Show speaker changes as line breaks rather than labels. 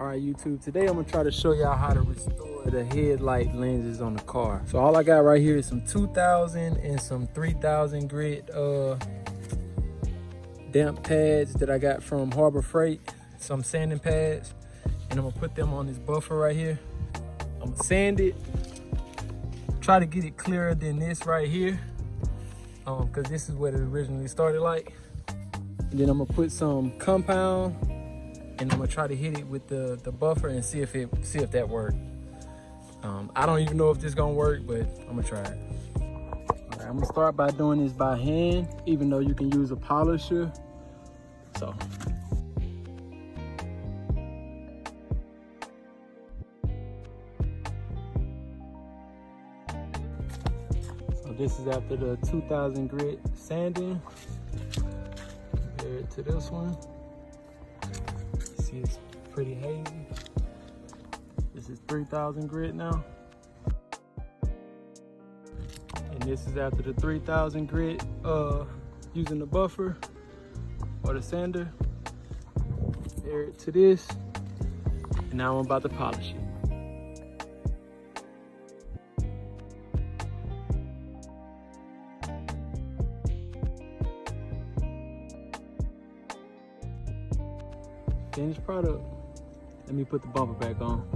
All right, YouTube, today I'm gonna try to show y'all how to restore the headlight lenses on the car. So all I got right here is some 2000 and some 3000 grit damp pads that I got from Harbor Freight, some sanding pads, and I'm gonna put them on this buffer right here. I'm gonna sand it, try to get it clearer than this right here, because this is what it originally started like. And then I'm gonna put some compound, and I'm gonna try to hit it with the buffer and see if that worked. I don't even know if this is gonna work, but I'm gonna try it. All right, I'm gonna start by doing this by hand, even though you can use a polisher. So this is after the 2000 grit sanding. Compare it to this one. You see it's pretty hazy. This is 3000 grit now. And this is after the 3000 grit using the buffer or the sander. Compare it to this. And now I'm about to polish it. Finished product. Let me put the bumper back on.